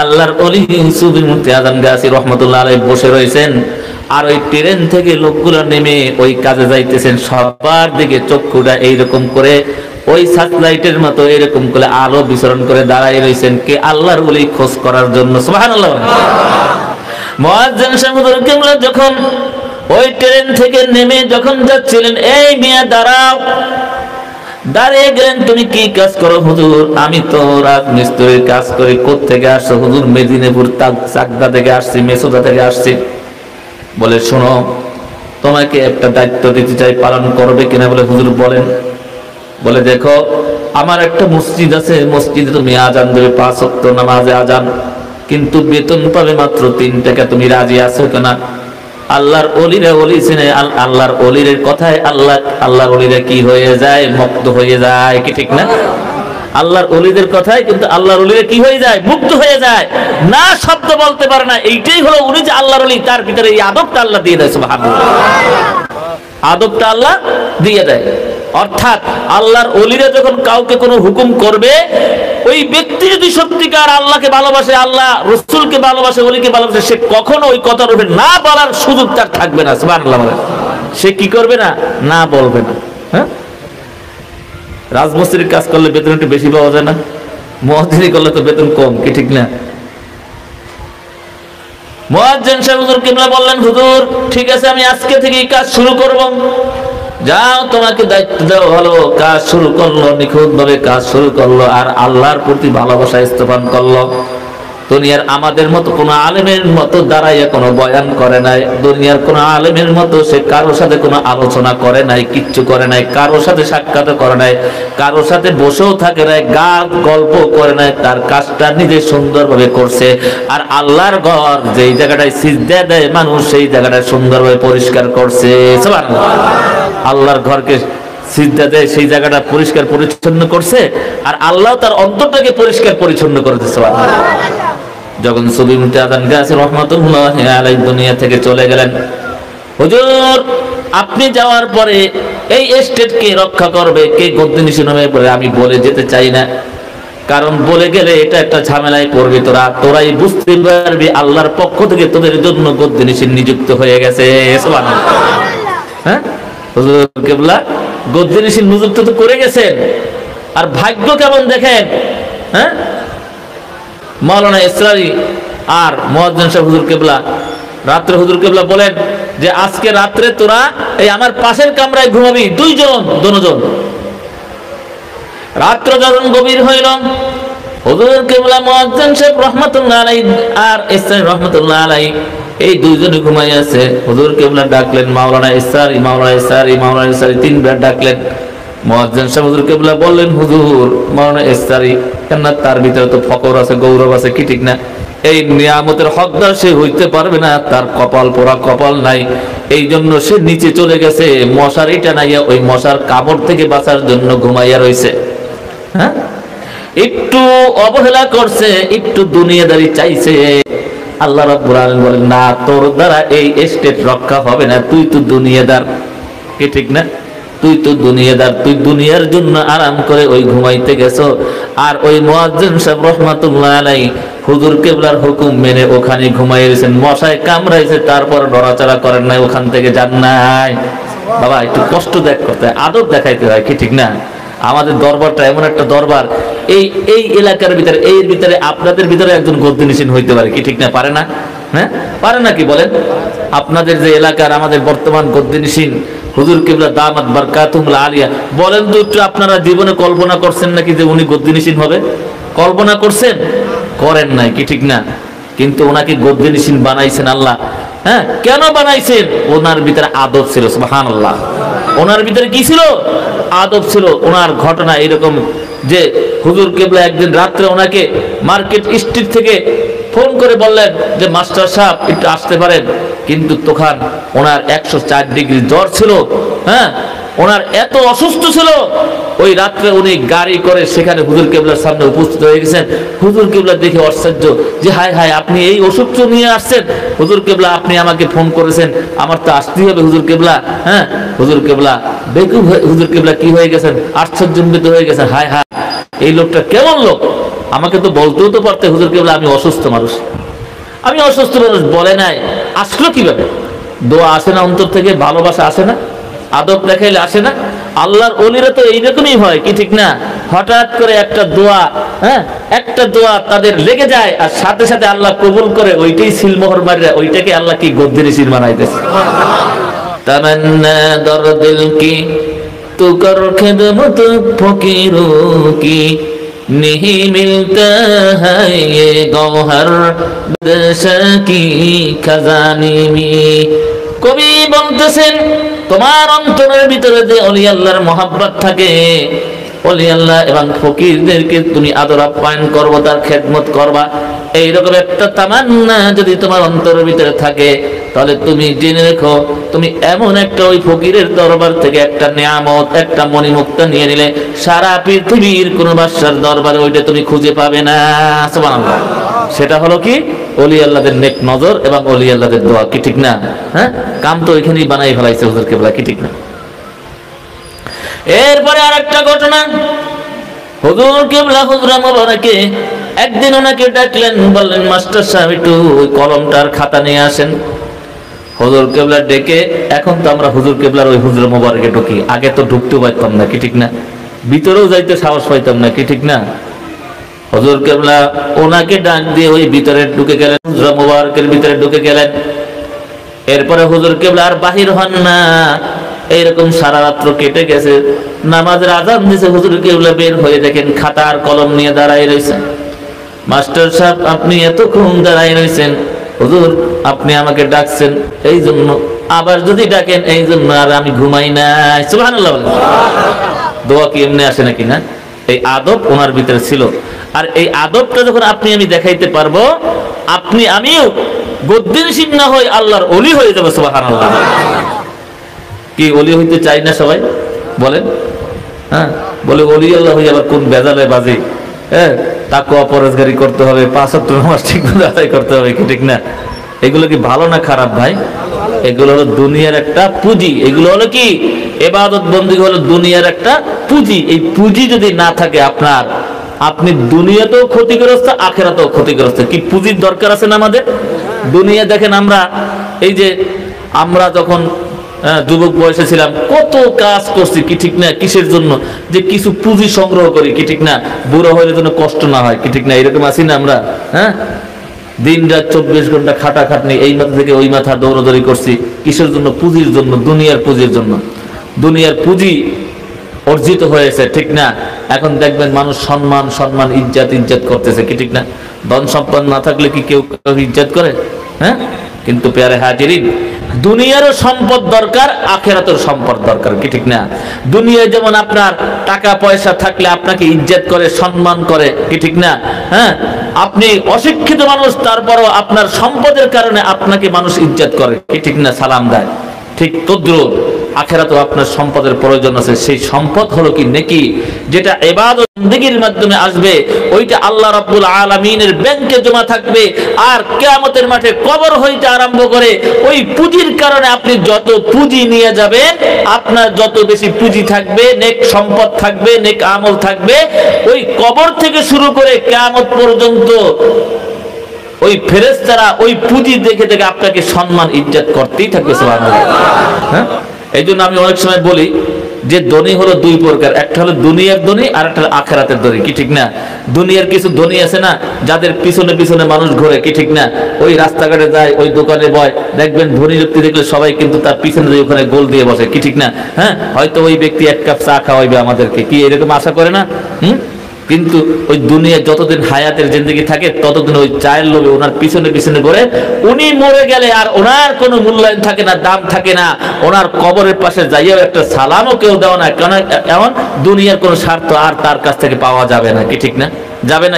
আল্লাহর ওলি সুফি মুফতি আজম গাছি রহমাতুল্লাহ আলাইহি বসে রয়েছেন, আর ওই ট্রেন থেকে লোকগুলো নেমে ওই কাজে যাইতেছেন, সবার দিকে চক্ষুটা এইরকম করে ওই সার্চলাইটের মতো এরকম করে আলো বিচরণ করে দাঁড়ায় রয়েছেন কে? আল্লাহর ওলি খোঁজ করার জন্য। সুবহানাল্লাহ। মুয়াজ্জিন সাহেব কিবলা যখন ওই ট্রেন থেকে নেমে যখন যাচ্ছিলেন, এই মিয়া দাঁড়াও, দাঁড়িয়ে গেলেন। তুমি কি কাজ করো? হুজুর আমি তো রাজমিস্ত্রির কাজ করি। কোত্থেকে আসছো? হুজুর মেদিনীপুর চাকদা থেকে আসছি, মেসুদা থেকে আসছি। বলে শোনো, তোমাকে একটা দায়িত্ব দিতে চাই, পালন করবে কিনা? বলে হুজুর বলেন। বলে দেখো, আমার একটা মসজিদ আছে, মসজিদে তুমি আজান দেবে, 5 ওয়াক্ত নামাজে আজান, কিন্তু বেতন পাবে মাত্র 3 টাকা। তুমি রাজি আছো কিনা? আল্লাহর ওলিরা ওলি চিনে, আল্লাহর ওলির কথায় আল্লাহর ওলিরা কি হয়ে যায়? মুক্ত হয়ে যায়, কি ঠিক না? আল্লাহর ওলিদের কথায় কিন্তু আল্লাহর ওলিরা কি হয়ে যায়? মুক্ত হয়ে যায়, না শব্দ বলতে পারে না। এইটাই হলো উনি যে আল্লাহর ওলি, তার ভিতরে এই আদবটা আল্লাহ দিয়ে দেয়। সুবহানাল্লাহ, আদবটা আল্লাহ দিয়ে দেয়। অর্থাৎ আল্লাহর ওলিরা যখন কাউকে কোনো হুকুম করবে, ওই ব্যক্তি যদি সত্যিকার আল্লাহকে ভালোবাসে, আল্লাহ রাসূলকে ভালোবাসে, ওলিকে ভালোবাসে, সে কখনো ওই কথার উপরে না বলার সুযোগ তার থাকবে না। সুবহানাল্লাহ। সে কি করবে না? না বলবে না। হ্যাঁ, রাজমিস্ত্রির কাজ করলে বেতন একটু বেশি পাওয়া যায় না? মুয়াজ্জিনি করলে তো বেতন কম, কি ঠিক না? মুয়াজ্জিন সাহেব হুজুর কিবলা বললেন, হুজুর ঠিক আছে, আমি আজকে থেকে এই কাজ শুরু করব। যাও, তোমাকে দায়িত্ব দেওয়া হলো। কাজ শুরু করলো, নিখুঁত ভাবে কাজ শুরু করলো, আর আল্লাহর প্রতি ভালোবাসা স্থাপন করলো। দুনিয়ার আমাদের মতো কোন আলেমের মতো দাঁড়াইয়া কোনো বয়ান করে নাই, দুনিয়ার কোন আলেমের মতো সে কারোর সাথে কোনো আলোচনা করে নাই, কিচ্ছু করে নাই, কারোর সাথে সাক্ষাৎ করে নাই, কারোর সাথে বসেও থাকে নাই, গান গল্প করে নাই। তার কাজটা নিজে সুন্দরভাবে করছে। আর আল্লাহর ঘর যেই জায়গাটায় সিজদা দেয় মানুষ, সেই জায়গাটা সুন্দরভাবে পরিষ্কার করছে। সুবহানাল্লাহ। আল্লাহর ঘরকে সিজদা দেয়, সেই জায়গাটা পরিষ্কার পরিচ্ছন্ন করছে, আর আল্লাহ তার অন্তরটাকে পরিষ্কার পরিচ্ছন্ন করেছে। সুবহানাল্লাহ। যখন সুফি মুফতি আজম গাছি রহমাতুল্লাহি আলাইহি দুনিয়া থেকে চলে গেলেন, হুজুর আপনি যাওয়ার পরে এই স্টেটকে রক্ষা করবে কে? গদ্দিনিশিন হবে? বলে আমি বলে যেতে চাই না, কারণ বলে গেলে এটা একটা ঝামেলায় পড়বি তোরাই বুঝতে পারবি আল্লাহর পক্ষ থেকে তোদের জন্য গদ্দিনিশিন নিযুক্ত হয়ে গেছে। সুবহানাল্লাহ। হ্যাঁ, হুজুর কিবলা গদ্দিনিশিন নিযুক্ত তো করে গেছেন, আর ভাগ্য কেমন দেখেন। হ্যাঁ, মাওলানা ইসরারি আর মুয়াজ্জিন সাহেব হুজুর কিবলা রাত্রে হুজুর কিবলা বলেন যে আজকে রাত্রে তোরা এই আমার পাশের কামরায় ঘুমাবি, দুজন। রাত্র যখন গভীর হইল, হুজুর কিবলা মুয়াজ্জিন সাহেব রাহমাতুল্লাহ আলাইহি আর ইসরারি রাহমাতুল্লাহ আলাইহি এই দুইজনে ঘুমাই আছে। হুজুর কিবলা ডাকলেন মাওলানা ইসরারি 3 বার ডাকলেন। মুয়াজ্জিন সাহেব হুজুর কিবলা বললেন, হুজুর মাওলানা ইসরারি কেন? তার ভিতরে তো ফকর আছে, গৌরব আছে, কি ঠিক না? এই নিয়ামতের হকদার সে হইতে পারবে না, তার কপাল পোড়া, কপাল নাই, এই জন্য সে নিচে চলে গেছে, মশারিটা নাইয়া ওই মশার কামড় থেকে বাঁচার জন্য ঘুমাইয়া রয়েছে। হ্যাঁ, একটু অবহেলা করছে, একটু দুনিয়াদারি চাইছে। আল্লাহ রাব্বুল আলামিন বলেন, না, তোর দ্বারা এই স্টেট রক্ষা হবে না, তুই তো দুনিয়াদার, কি ঠিক না? তুই তো দুনিয়াদার, তুই দুনিয়ার জন্য আরাম করে ওই ঘুমাইতে গেছো। আর ওই মুয়াজ্জিন সাহেব রাহমাতুল্লাহ আলাইহি হুজুর কিবলার হুকুম মেনে ওখানে ঘুমাইয়েছেন, মশায় কামড়াইছে, তারপর নড়াচড়া করেন নাই, ওখান থেকে যান নাই। বাবা একটু কষ্ট করতে হয়, আদব দেখাইতে হয়, কি ঠিক না? আমাদের দরবারটা এমন একটা দরবার, এই এলাকার ভিতরে, এর ভিতরে আপনাদের ভিতরে একজন গদ্দিনিশিন হইতে পারে, কি ঠিক না? পারে না? হ্যাঁ, পারে না কি বলেন? আপনাদের যে এলাকার আমাদের বর্তমান গদ্দিনিশিন হুজুর কিবলা দামাত বারকাতুহুল আলিয়া, বলেন তো একটু, আপনারা জীবনে কল্পনা করছেন নাকি যে উনি গদ্দিনিশিন হবে? কল্পনা করছেন? করেন নাই, কি ঠিক না? কিন্তু ওনাকে গদ্দিনিশিন বানাইছেন আল্লাহ। হ্যাঁ, কেন বানাইছেন? ওনার ভিতরে আদব ছিল। সুবহানাল্লাহ। ওনার ভিতরে কি ছিল? আদব ছিল। ওনার ঘটনা এরকম যে হুজুর কিবলা একদিন রাত্রে ওনাকে মার্কেট স্ট্রিট থেকে ফোন করে বললেন যে মাস্টার সাহেব একটু আসতে পারেন, কিন্তু তখন ওনার 104 ডিগ্রি জ্বর ছিল। হ্যাঁ, ওনার এত অসুস্থ ছিল, ওই রাত্রে উনি গাড়ি করে সেখানে হুজুর কিবলার সামনে উপস্থিত হয়ে গেছেন। হুজুর কিবলা দেখে আশ্চর্য যে হায় হায়, আপনি এই অসুখ নিয়ে আসছেন? হুজুর কিবলা আপনি আমাকে ফোন করেছেন, আমার তো আসতেই হবে হুজুর কিবলা। হ্যাঁ, হুজুর কিবলা বেকুব, হুজুর কিবলা কি হয়ে গেছেন? আশ্চর্যান্বিত হয়ে গেছেন, হায় হায় এই লোকটা কেমন লোক, আমাকে তো বলতেও তো পারতে হুজুর কেবলা আমি অসুস্থ মানুষ, আমি অসুস্থ মানুষ, বলে নাই, আসলো কিভাবে? দোয়া আসে না অন্তর থেকে, ভালোবাসা আসে না, আদব দেখাইলে আসে না? আল্লাহর ওলিরা তো এইরকমই হয়, কি ঠিক না? হঠাৎ করে একটা দোয়া, হ্যাঁ একটা দোয়া তাদের লেগে যায় আর সাথে সাথে আল্লাহ কবুল করে, ওইটাই সিলমোহর মারে, ওইটাকে আল্লাহ কি গদ্দিনী সিল বানাইতেছে। তামান্না দরদিল কি তু কর খিদমত ফকিরো কি नहीं मिलता है ये गौहर बदशा की खजानी में। কবি বলতেছেন তোমার অন্তরের ভিতরে যে ওলি আল্লাহর মহব্বত থাকে, ওলি আল্লাহ এবং ফকিরদেরকে তুমি আদর আপ্যায়ন করবা, তার খেদমত করবা, এইরকম একটা তামান্না যদি তোমার অন্তরের ভিতরে থাকে, তাহলে তুমি জেনে রেখো তুমি এমন একটা ওই ফকিরের দরবার থেকে একটা নিয়ামত, একটা মণিমুক্তা নিয়ে নিলে সারা পৃথিবীর কোন বাদশার দরবারে ওইটা তুমি খুঁজে পাবে না। সুবহানাল্লাহ। সেটা হলো কি? ওলি আল্লাহদের নেক নজর এবং ওলি আল্লাহদের দোয়া, কি ঠিক না? হ্যাঁ, কাম তো ওইখানেই বানাই ফেলাইছে হুজুর কেবলা, কি ঠিক না? এরপরে আরেকটা ঘটনা, হুজুর কেবলা হুজরা মোবারকে একদিন ওনাকে ডাকলেন, বললেন মাস্টার সাহেব একটু ওই কলমটার খাতা নিয়ে আসেন। হুজুর কেবলা ডেকে, এখন তো আমরা হুজুর কেবলার ওই হুজরা মোবারকে ঢুকি, আগে তো ঢুকতে পারতাম না, কি ঠিক না? ভিতরেও যাইতে সাহস পাইতাম না, কি ঠিক না? হুজুর কেবলা ওনাকে ডাক দিয়ে ওই ভিতরে ঢুকে গেলেন, হুজরা মোবারকের ভিতরে ঢুকে গেলেন। এরপরে হুজুর কেবলা আর বাহির হন না, এইরকম সারা রাত্র কেটে গেছে, নামাজের আযান দিছে, হুজুর কেবলা বের হয়ে দেখেন খাতা আর কলম নিয়ে দাঁড়ায় রয়েছেন। মাস্টার সাহেব আপনি এতক্ষণ দাঁড়ায় রয়েছেন, হুজুর আপনি আমাকে ডাকছেন এই জন্য, আবার যদি ডাকেন এই জন্য, আর আমি ঘুমাই নাই। সুবহানাল্লাহ। দোয়া কি এমনি আসে নাকি? না, এই আদব ওনার ভিতরে ছিল। আর এই আদবটা যখন আপনি আমি দেখাইতে পারবো, আপনি আমিও গদ্দিনশীল না হই আল্লাহর ওলি হয়ে যাবো। সুবহানাল্লাহ। কি ওলি হইতে চাই না সবাই? বলেন। হ্যাঁ, বলে ওলি আল্লাহ হয়ে আবার কোন বেজালে বাজি, হ্যাঁ তাকওয়া পরহেজগারি করতে হবে, 5 ওয়াক্ত নামাজ ঠিকমতো আদায় করতে হবে, কি ঠিক না? এগুলো কি ভালো না খারাপ ভাই? এগুলো হলো দুনিয়ার একটা পুঁজি। এগুলো হলো কি? ইবাদত বন্দেগী হলো দুনিয়ার একটা পুঁজি। এই পুঁজি যদি না থাকে আপনার, আপনি দুনিয়াতেও ক্ষতিগ্রস্ত, আখিরাতেও ক্ষতিগ্রস্ত। কি পুঁজির দরকার আছে না আমাদের? দুনিয়া দেখেন, আমরা এই যে আমরা যখন যুবক বয়সে ছিলাম কত কাজ করছি, কি ঠিক না? কিসের জন্য? যে কিছু পুঁজি সংগ্রহ করি, কি ঠিক না? বুড়ো হলে যেন কষ্ট না হয়, কি ঠিক না? এরকম আছি না আমরা? হ্যাঁ, দিন রাত 24 ঘন্টা খাটাখাটনি, এই মাথা থেকে ওই মাথা দৌড়াদৌড়ি করছি, কিসের জন্য? পুঁজির জন্য, দুনিয়ার পুঁজির জন্য। দুনিয়ার পুঁজি অর্জিত হয়েছে, ঠিক না? এখন দেখবেন মানুষ সম্মান সম্মান ইজ্জত ইজ্জত করতেছে, কি ঠিক না? ধন সম্পদ না থাকলে কি কেউ ইজ্জত করে? হ্যাঁ, কিন্তু প্যারে হাজিরিন, দুনিয়ারও সম্পদ দরকার, আখিরাতের সম্পদ দরকার, কি ঠিক না? দুনিয়ায় যেমন আপনার টাকা পয়সা থাকলে আপনাকে ইজ্জত করে, সম্মান করে, কি ঠিক না? হ্যাঁ, আপনি অশিক্ষিত মানুষ, তারপরও আপনার সম্পদের কারণে আপনাকে মানুষ ইজ্জত করে, কি ঠিক না? সালাম দেয়। ঠিক তদ্রুপ আখিরাতেও আপনার সম্পদের প্রয়োজন আছে। সেই সম্পদ হলো কি? নেকি, যেটা ইবাদত বন্দেগীর মাধ্যমে আসবে, ওইটা আল্লাহ রাব্বুল আলামিনের ব্যাংকে জমা থাকবে। আর কিয়ামতের মাঠে কবর হইতে আরম্ভ করে ওই পুঁজির কারণে আপনি যত পুঁজি নিয়ে যাবেন, আপনার যত বেশি পুঁজি থাকবে, নেক সম্পদ থাকবে, নেক আমল থাকবে, ওই কবর থেকে শুরু করে কিয়ামত পর্যন্ত ওই ফেরেশতারা ওই পুঁজি দেখে দেখে আপনাকে সম্মান ইজ্জত করতেই থাকবে। সুবহানাল্লাহ। হ্যাঁ, এই জন্য আমি অনেক সময় বলি যে ধনী হলো দুই প্রকার, একটা হলো দুনিয়ার ধনী আর একটা হলো আখিরাতের ধনী, কি ঠিক না? দুনিয়ার কিছু ধনী আছে না, যাদের পিছনে পিছনে মানুষ ঘোরে, কি ঠিক না? ওই রাস্তাঘাটে যায়, ওই দোকানে বয়, দেখবেন ধনী ব্যক্তি দেখলে সবাই কিন্তু তার পিছনে যে ওখানে গোল দিয়ে বসে, কি ঠিক না? হ্যাঁ, হয়তো ওই ব্যক্তি 1 কাপ চা খাওয়াইবে আমাদেরকে, কি এরকম আশা করে না? কিন্তু ওই দুনিয়া যতদিন হায়াতের জিন্দেগি থাকে ততদিন ওই চায়ের লোভে ওনার পিছনে পিছনে ঘুরে। উনি মরে গেলে আর ওনার কোনো মূল্যায়ন থাকে না, দাম থাকে না। ওনার কবরের পাশে যাইয়াও একটা সালামও কেউ দেওয়া না, কারণ এমন দুনিয়ার কোনো স্বার্থ আর তার কাছ থেকে পাওয়া যাবে না, কি ঠিক না? যাবে না।